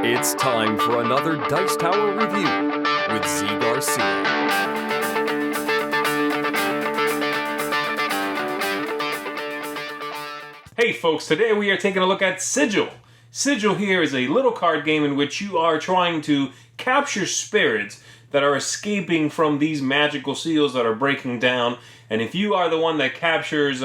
It's time for another Dice Tower review with Zee Garcia. Hey folks, today we are taking a look at Siggil. Siggil here is a little card game in which you are trying to capture spirits that are escaping from these magical seals that are breaking down. And if you are the one that captures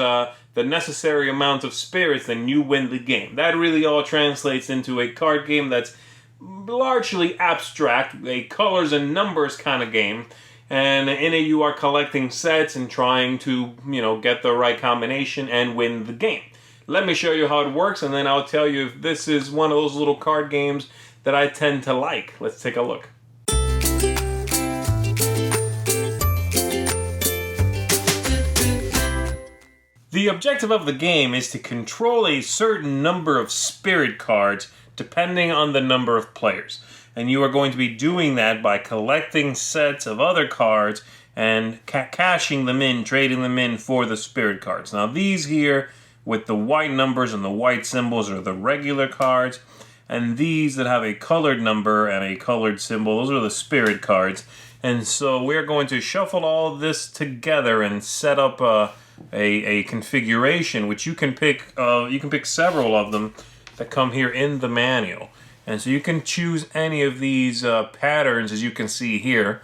the necessary amount of spirits, then you win the game. That really all translates into a card game that's largely abstract, a colors and numbers kind of game. And in it you are collecting sets and trying to, get the right combination and win the game. Let me show you how it works, and then I'll tell you if this is one of those little card games that I tend to like. Let's take a look. The objective of the game is to control a certain number of spirit cards depending on the number of players. And you are going to be doing that by collecting sets of other cards and cashing them in, trading them in for the spirit cards. Now these here with the white numbers and the white symbols are the regular cards, and these that have a colored number and a colored symbol, those are the spirit cards. And so we're going to shuffle all this together and set up a configuration which you can pick several of them that come here in the manual. And so you can choose any of these patterns, as you can see here,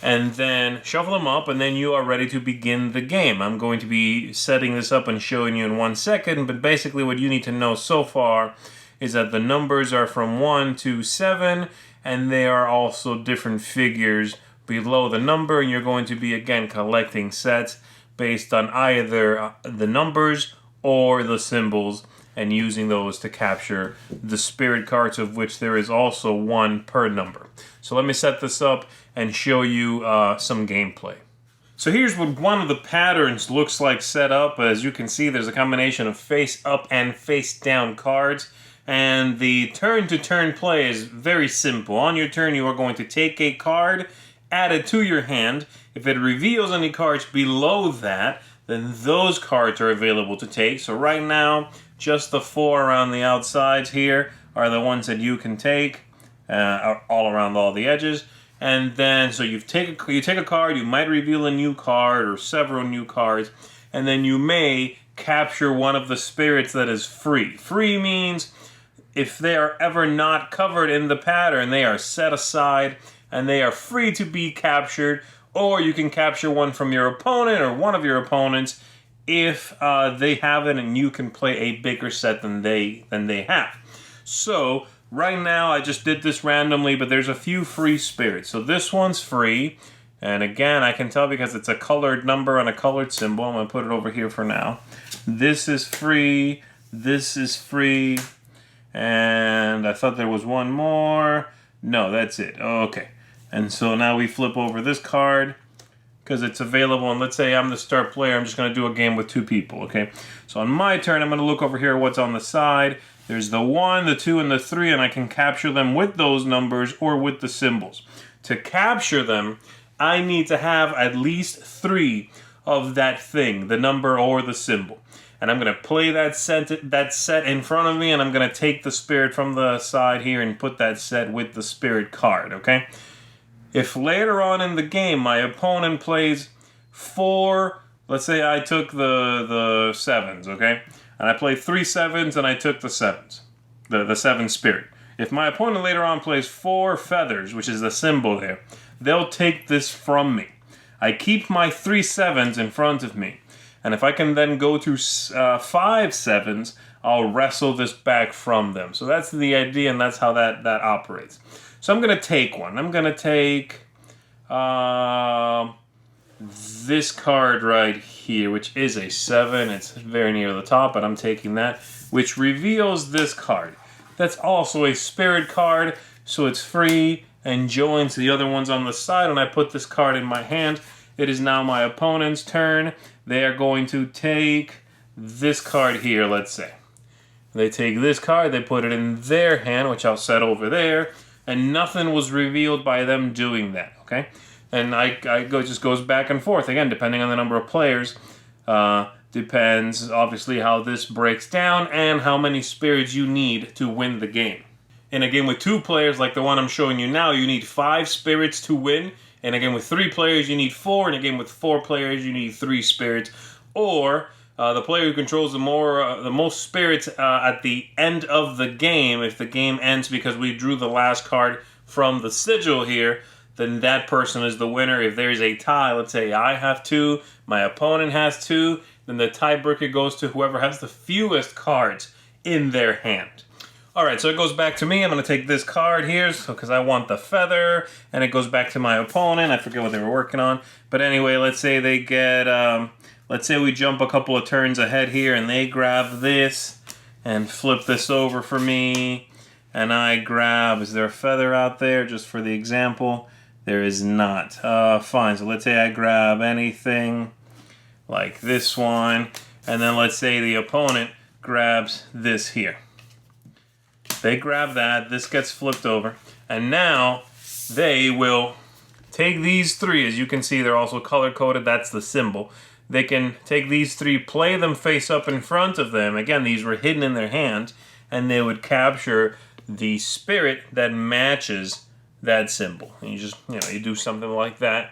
and then shuffle them up, and then you are ready to begin the game. I'm going to be setting this up and showing you in 1 second, but basically what you need to know so far is that the numbers are from 1 to 7, and they are also different figures below the number, and you're going to be, again, collecting sets based on either the numbers or the symbols, and using those to capture the spirit cards, of which there is also one per number. So let me set this up and show you some gameplay. So here's what one of the patterns looks like set up. As you can see, there's a combination of face up and face down cards. And the turn-to-turn play is very simple. On your turn, you are going to take a card, add it to your hand. If it reveals any cards below that, then those cards are available to take. So right now, just the 4 around the outsides here are the ones that you can take, all around all the edges. And then, so you take a card, you might reveal a new card or several new cards, and then you may capture one of the spirits that is free. Free means if they are ever not covered in the pattern, they are set aside and they are free to be captured, or you can capture one from your opponent or one of your opponents if they have it, and you can play a bigger set than they have. So right now I just did this randomly, but there's a few free spirits. So this one's free, and again I can tell because it's a colored number and a colored symbol. I'm going to put it over here for now. This is free, this is free, and I thought there was one more. No, that's it. Okay. And so now we flip over this card because it's available, and let's say I'm the star player. I'm just going to do a game with 2 people, okay? So on my turn, I'm going to look over here what's on the side. There's the 1, the 2, and the 3, and I can capture them with those numbers or with the symbols. To capture them, I need to have at least 3 of that thing, the number or the symbol. And I'm going to play that set in front of me, and I'm going to take the spirit from the side here and put that set with the spirit card, okay? If later on in the game my opponent plays 4, let's say I took the 7s, okay? And I played 3 7s and I took the 7s, the 7 spirit. If my opponent later on plays 4 feathers, which is the symbol there, they'll take this from me. I keep my 3 7s in front of me. And if I can then go to 5 7s, I'll wrestle this back from them. So that's the idea, and that's how that operates. So I'm going to take one. I'm going to take this card right here, which is a 7. It's very near the top, but I'm taking that, which reveals this card. That's also a spirit card, so it's free and joins the other ones on the side, and I put this card in my hand. It is now my opponent's turn. They are going to take this card here, let's say. They take this card, they put it in their hand, which I'll set over there, and nothing was revealed by them doing that, okay? And it just goes back and forth, again, depending on the number of players. depends, obviously, how this breaks down and how many spirits you need to win the game. In a game with 2 players, like the one I'm showing you now, you need 5 spirits to win. In a game with 3 players, you need 4. In a game with 4 players, you need 3 spirits. Or the player who controls the most spirits at the end of the game, if the game ends because we drew the last card from the sigil here, then that person is the winner. If there's a tie, let's say I have 2, my opponent has 2, then the tiebreaker goes to whoever has the fewest cards in their hand. Alright, so it goes back to me. I'm going to take this card here because I want the feather, and it goes back to my opponent. I forget what they were working on. But anyway, let's say they get, let's say we jump a couple of turns ahead here, and they grab this and flip this over for me. And I grab, is there a feather out there just for the example? There is not. Fine, so let's say I grab anything like this one, and then let's say the opponent grabs this here. They grab that, this gets flipped over, and now they will take these 3. As you can see, they're also color-coded, that's the symbol. They can take these 3, play them face up in front of them. Again, these were hidden in their hand, and they would capture the spirit that matches that symbol. And you do something like that,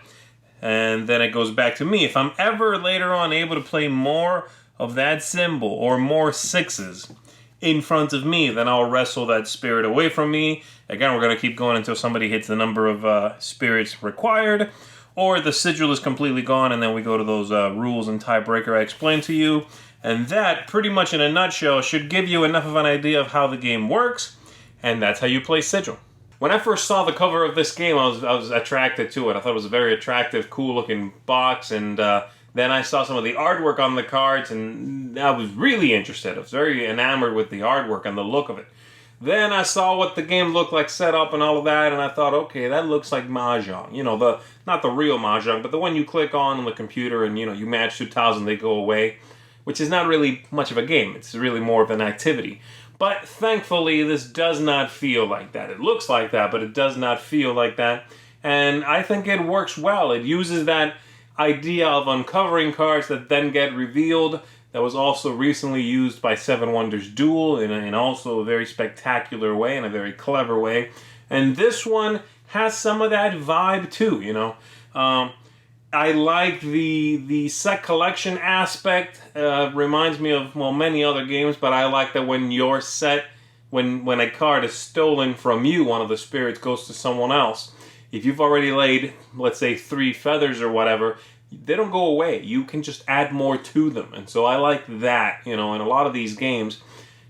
and then it goes back to me. If I'm ever later on able to play more of that symbol or more 6s in front of me, then I'll wrestle that spirit away from me. Again, we're going to keep going until somebody hits the number of spirits required, or the sigil is completely gone, and then we go to those rules and tiebreaker I explained to you. And that, pretty much in a nutshell, should give you enough of an idea of how the game works, and that's how you play Sigil. When I first saw the cover of this game, I was attracted to it. I thought it was a very attractive, cool-looking box, and then I saw some of the artwork on the cards, and I was really interested. I was very enamored with the artwork and the look of it. Then I saw what the game looked like set up and all of that, and I thought, okay, that looks like Mahjong. You know, not the real Mahjong, but the one you click on the computer and, you match 2,000, they go away, which is not really much of a game. It's really more of an activity. But thankfully, this does not feel like that. It looks like that, but it does not feel like that. And I think it works well. It uses that idea of uncovering cards that then get revealed. That was also recently used by Seven Wonders Duel in also a very spectacular way, in a very clever way. And this one has some of that vibe too, I like the set collection aspect. Reminds me of, many other games, but I like that when your set, when a card is stolen from you, one of the spirits goes to someone else. If you've already laid, let's say, 3 feathers or whatever, they don't go away. You can just add more to them. And so I like that, in a lot of these games,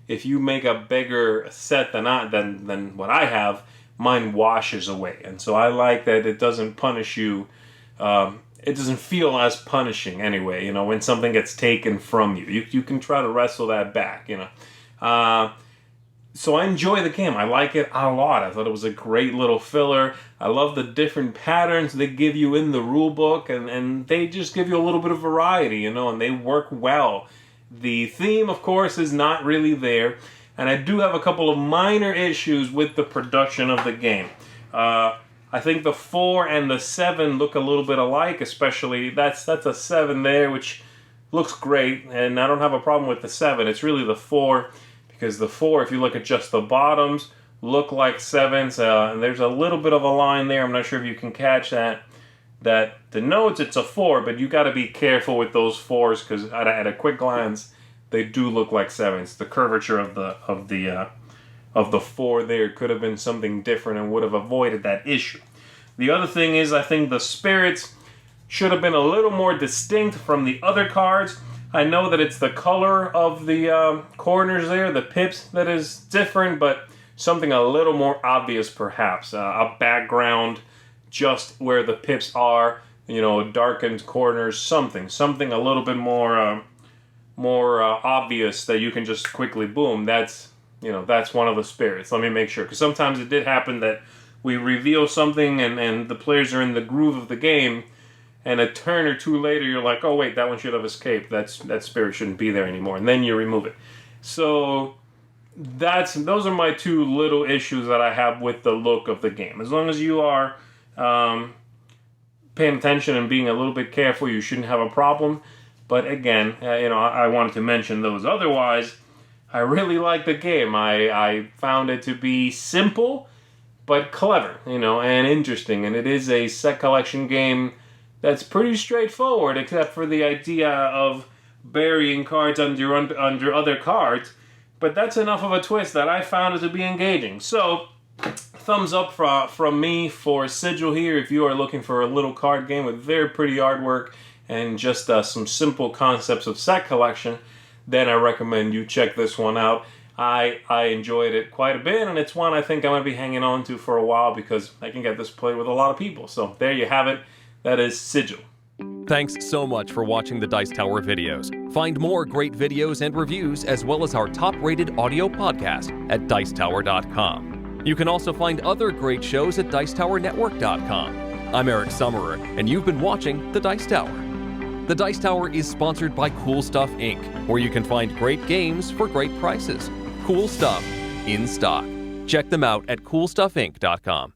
if you make a bigger set than what I have, mine washes away. And so I like that it doesn't punish you. It doesn't feel as punishing anyway, when something gets taken from you. You can try to wrestle that back, So I enjoy the game. I like it a lot. I thought it was a great little filler. I love the different patterns they give you in the rule book, and they just give you a little bit of variety, and they work well. The theme, of course, is not really there, and I do have a couple of minor issues with the production of the game. I think the 4 and the 7 look a little bit alike, especially that's a 7 there, which looks great, and I don't have a problem with the 7. It's really the 4, because the 4, if you look at just the bottoms, look like 7s, and there's a little bit of a line there. I'm not sure if you can catch that denotes it's a 4, but you got to be careful with those 4s, because at a quick glance, they do look like 7s. The curvature of the 4 there could have been something different and would have avoided that issue. The other thing is, I think the spirits should have been a little more distinct from the other cards. I know that it's the color of the corners there, the pips, that is different, but something a little more obvious perhaps. A background just where the pips are, darkened corners, something a little bit more obvious that you can just quickly boom. That's one of the spirits. Let me make sure, because sometimes it did happen that we reveal something and the players are in the groove of the game, and a turn or two later you're like, oh wait, that one should have escaped. That spirit shouldn't be there anymore, and then you remove it. So those are my 2 little issues that I have with the look of the game. As long as you are paying attention and being a little bit careful, you shouldn't have a problem. But again, I wanted to mention those. Otherwise, I really like the game. I found it to be simple, but clever, and interesting. And it is a set collection game that's pretty straightforward, except for the idea of burying cards under other cards. But that's enough of a twist that I found it to be engaging. So, thumbs up from me for Siggil here. If you are looking for a little card game with very pretty artwork and just some simple concepts of set collection, then I recommend you check this one out. I enjoyed it quite a bit, and it's one I think I'm going to be hanging on to for a while because I can get this played with a lot of people. So there you have it. That is Siggil. Thanks so much for watching the Dice Tower videos. Find more great videos and reviews as well as our top-rated audio podcast at Dicetower.com. You can also find other great shows at DicetowerNetwork.com. I'm Eric Summerer, and you've been watching The Dice Tower. The Dice Tower is sponsored by Cool Stuff Inc., where you can find great games for great prices. Cool stuff in stock. Check them out at CoolStuffInc.com.